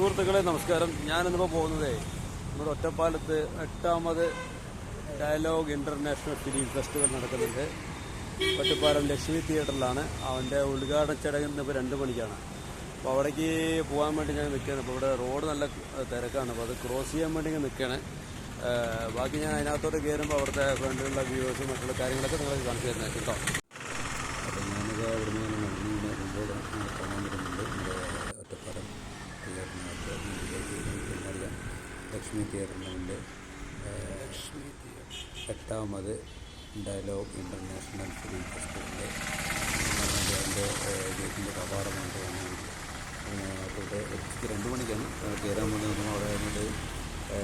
സുഹൃത്തുക്കളെ നമസ്കാരം. ഞാനിന്നിപ്പോൾ പോകുന്നത് നമ്മുടെ ഒറ്റപ്പാലത്ത് 8ാമത് ഡയലോഗ് ഇന്റർനാഷണൽ ഫിലിം ഫെസ്റ്റിവൽ നടക്കുന്നുണ്ട്. ഒറ്റപ്പാലം ലക്ഷ്മി തിയേറ്ററിലാണ്. അവൻ്റെ ഉദ്ഘാടന ചടങ്ങ് ഇപ്പോൾ 2 മണിക്കാണ്. അപ്പോൾ അവിടേക്ക് പോകാൻ വേണ്ടി ഞാൻ നിൽക്കുകയാണ്. അപ്പോൾ ഇവിടെ റോഡ് നല്ല തിരക്കാണ്. അപ്പോൾ അത് ക്രോസ് ചെയ്യാൻ വേണ്ടി ഞാൻ നിൽക്കുകയാണ്. ബാക്കി ഞാൻ അതിനകത്തോട്ട് കയറുമ്പോൾ അവിടുത്തെ ഫ്രണ്ടിലുള്ള വ്യൂവേഴ്സും മറ്റുള്ള കാര്യങ്ങളൊക്കെ നിങ്ങൾക്ക് കാണിച്ചു തരുന്നത് കേട്ടോ. അപ്പോൾ ഞാനിത് അവിടുന്ന് മുമ്പോട്ട് കാണാൻ വരുന്നുണ്ട്. നമ്മുടെ ഒറ്റപ്പാലം തിയേറ്ററിനകത്ത് ലക്ഷ്മി തിയേറ്ററിനുണ്ട്. 8ാമത് ഡയലോഗ് ഇന്റർനാഷണൽ ഫിലിം ഫെസ്റ്റിവലിൻ്റെ അതിൻ്റെ ഗേറ്റിൻ്റെ കവാടമുണ്ട്. അപ്പോൾ ഇവിടെ ഉച്ചയ്ക്ക് 2 മണിക്കാണ് കയറാൻ വേണ്ടി നമ്മൾ അവിടെ ആയതുകൊണ്ട്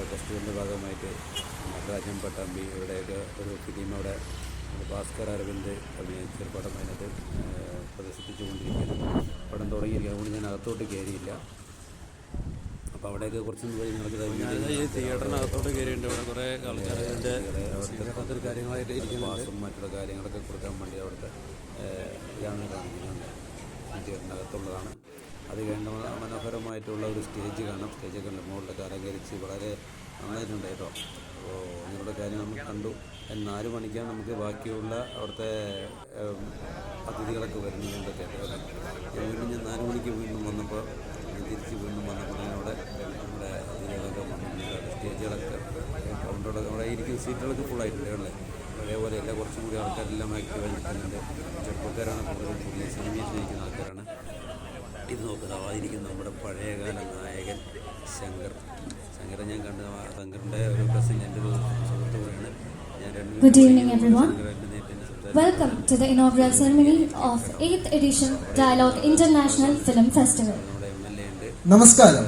ഫെസ്റ്റിവലിൻ്റെ ഭാഗമായിട്ട് നടരാജൻ പട്ടാമ്പി ഇവിടെയൊക്കെ ഒരു ഫിലിം അവിടെ ഭാസ്കർ അരവിന്ദ് അഭിനയിച്ചൊരു പടം അതിനകത്ത് പ്രദർശിപ്പിച്ചുകൊണ്ടിരിക്കുകയാണ്. പടം തുടങ്ങിയിരിക്കുക. അതുകൊണ്ട് ഞാൻ അകത്തോട്ട് കയറിയില്ല. അപ്പോൾ അവിടെയൊക്കെ കുറച്ചും പോയി നിങ്ങൾക്ക് ഈ തിയേറ്ററിനകത്തോട്ട് കയറിയിട്ടുണ്ട്. ഇവിടെ കുറേ ആൾക്കാർ അതിൻ്റെ അവിടുത്തെ കാര്യങ്ങളായിട്ട് ഇരിക്കുന്നുണ്ട്. മറ്റുള്ള കാര്യങ്ങളൊക്കെ കൊടുക്കാൻ വേണ്ടി അവിടുത്തെ ഇതാണ് കാണിക്കുന്നുണ്ട്. തിയേറ്ററിനകത്തുള്ളതാണ്. അത് കഴിഞ്ഞ മനോഹരമായിട്ടുള്ള ഒരു സ്റ്റേജ് കാണാം. സ്റ്റേജൊക്കെ ഉണ്ട്. മുകളിലൊക്കെ അലങ്കരിച്ച് വളരെ നന്നായിട്ടുണ്ട് കേട്ടോ. അപ്പോൾ അങ്ങനെയുള്ള കാര്യം നമ്മൾ കണ്ടു. 4 മണിക്കാണ് നമുക്ക് ബാക്കിയുള്ള അവിടുത്തെ അതിഥികളൊക്കെ വരുന്നതൊക്കെ. വീണ്ടും ഞാൻ 4 മണിക്ക് വീണ്ടും വന്നപ്പോൾ തിരിച്ച് വീണ്ടും വന്നപ്പോൾ അവിടെ നമ്മുടെ അതിഥികളൊക്കെ വന്നിട്ടുണ്ട്. സ്റ്റേജുകളൊക്കെ കൗണ്ടറുകളൊക്കെ അവിടെ ഇരിക്കുന്ന സീറ്റുകളൊക്കെ ഫുള്ളായിട്ടുണ്ട് അല്ലേ. അതേപോലെ എല്ലാ കുറച്ചും കൂടി ആൾക്കാരെല്ലാം ആക്റ്റീവായി നിൽക്കുന്നുണ്ട്. ചെറുപ്പക്കാരാണ് കൂടുതലും. പുതിയ സിനിമയിൽ സ്നേഹിക്കുന്ന ആൾക്കാരാണ്. ഇത് നോക്കുന്നത് ആയിരിക്കും നമ്മുടെ പഴയകാല നായകൻ ശങ്കർ. ഞാൻ കണ്ട ശങ്കറിൻ്റെ ഒരു പ്രസംഗം എൻ്റെ ഒരു സുഹൃത്ത് കൂടെയാണ്. Good evening everyone. Welcome to the inaugural ceremony of 8th edition Dialogue International Film Festival. നമസ്കാരം.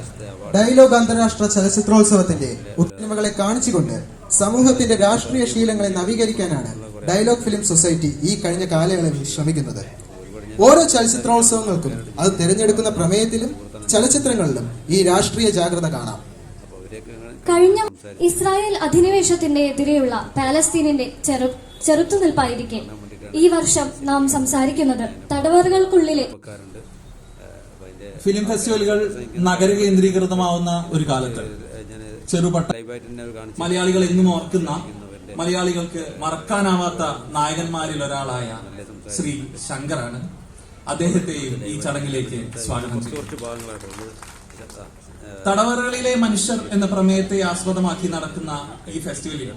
ഡയലോഗ് അന്താരാഷ്ട്ര ചലച്ചിത്രോത്സവത്തിന്റെ ഉത്തമകളെ കാണിച്ചുകൊണ്ട് സമൂഹത്തിന്റെ രാഷ്ട്രീയ ശീലങ്ങളെ നവീകരിക്കാനാണ് ഡയലോഗ് ഫിലിം സൊസൈറ്റി ഈ കഴിഞ്ഞ കാലയളവിൽ ശ്രമിക്കുന്നത്. ഓരോ ചലച്ചിത്രോത്സവങ്ങൾക്കും അത് തിരഞ്ഞെടുക്കുന്ന പ്രമേയത്തിലും ചലച്ചിത്രങ്ങളിലും ഈ രാഷ്ട്രീയ ജാഗ്രത കാണാം. കഴിഞ്ഞ ഇസ്രായേൽ അധിനിവേശത്തിന്റെ എതിരെയുള്ള പാലസ്തീനിന്റെ ചെറുത്തുനിൽപ്പായിരിക്കെ ഈ വർഷം നാം സംസാരിക്കുന്നത് തടവറകൾക്കുള്ളിലെ ഫിലിം ഫെസ്റ്റിവലുകൾ നഗര കേന്ദ്രീകൃതമാവുന്ന ഒരു കാലത്ത് ചെറുപട്ട മലയാളികൾ എന്നും ഓർക്കുന്ന, മലയാളികൾക്ക് മറക്കാനാവാത്ത നായകന്മാരിൽ ഒരാളായ ശ്രീ ശങ്കറാണ്. അദ്ദേഹത്തെയും ഈ ചടങ്ങിലേക്ക് സ്വാഗതം ചെയ്യുന്നു. തടവറകളിലെ മനുഷ്യർ എന്ന പ്രമേയത്തെ ആസ്പദമാക്കി നടക്കുന്ന ഈ ഫെസ്റ്റിവലിൽ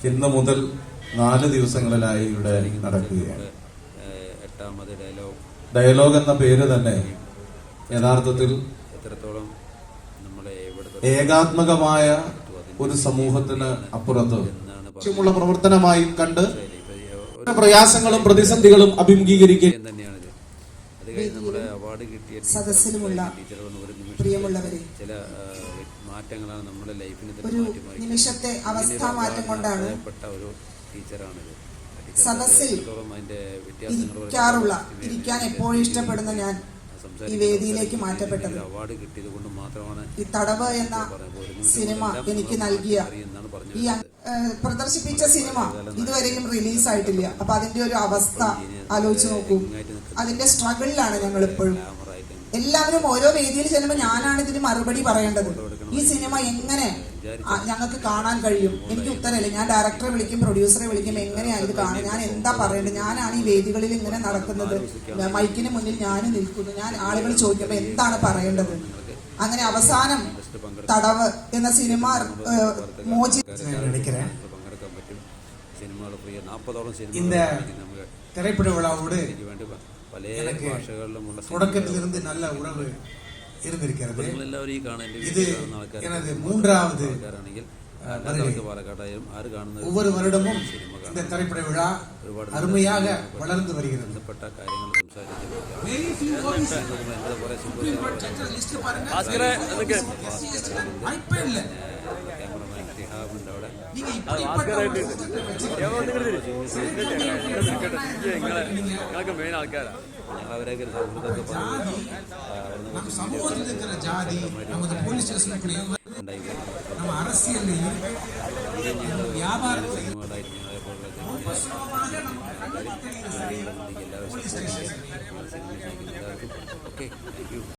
ഇന്ന് മുതൽ 4 ദിവസങ്ങളിലായി ഇവിടെ നടക്കുകയാണ്. 8ാമത് ഡയലോഗ് എന്ന പേര് തന്നെ യഥാർത്ഥത്തിൽ ഏകാത്മകമായ ഒരു സമൂഹത്തിന് അപ്പുറത്ത് ുള്ള പ്രവർത്തനമായി കണ്ട് പ്രയാസങ്ങളും പ്രതിസന്ധികളും അഭിമുഖീകരിക്കുക സദസ്സിലുമുള്ള പ്രിയമുള്ളവരെ, ചില മാറ്റങ്ങളാണ് നമ്മുടെ ലൈഫിന് ഒരു നിമിഷത്തെ അവസ്ഥാ മാറ്റം കൊണ്ടാണ് സദസ്സിൽ ഇരിക്കാൻ എപ്പോഴും ഇഷ്ടപ്പെടുന്ന ഞാൻ ഈ വേദിയിലേക്ക് മാറ്റപ്പെട്ടത്. ഈ തടവ് എന്ന സിനിമ എനിക്ക് നൽകിയ ഈ പ്രദർശിപ്പിച്ച സിനിമ ഇതുവരെയും റിലീസായിട്ടില്ല. അപ്പൊ അതിന്റെ ഒരു അവസ്ഥ ആലോചിച്ച് നോക്കൂ. അതിന്റെ സ്ട്രഗിളിലാണ് ഞങ്ങൾ ഇപ്പോഴും. എല്ലാവരും ഓരോ വേദിയിൽ ചെല്ലുമ്പോൾ ഞാനാണ് ഇതിന് മറുപടി പറയേണ്ടത്. ഈ സിനിമ എങ്ങനെ ഞങ്ങൾക്ക് കാണാൻ കഴിയും? എനിക്ക് ഉത്തരമില്ല. ഞാൻ ഡയറക്ടറെ വിളിക്കും, പ്രൊഡ്യൂസറെ വിളിക്കും, എങ്ങനെയാണ് ഇത് കാണാൻ? ഞാൻ എന്താ പറയേണ്ടത്? ഞാനാണ് ഈ വേദികളിൽ ഇങ്ങനെ നടക്കുന്നത്, മൈക്കിന് മുന്നിൽ ഞാൻ നിൽക്കുന്നു. ഞാൻ ആളുകൾ ചോദിക്കുമ്പോൾ എന്താണ് പറയേണ്ടത്? അങ്ങനെ അവസാനം തടവ് എന്ന സിനിമ இந்த திரைப்பட விழாவோடு எனக்கு தொடக்கத்திலிருந்து நல்ல உறவு இருந்திருக்கிறது. இது எனது 3வது ஒவ்வொரு வருடமும் இந்த திரைப்பட விழா அருமையாக வளர்ந்து வருகிறது. മെയിൻ ആൾക്കാരാണ് അവരൊക്കെ சமூகத்தில் இருக்கிற ஜாதி நமது போலீஸ் ஸ்டேஷனுக்குள்ளேயும் நம்ம அரசியல்லையும் வியாபாரத்திலையும் Okay.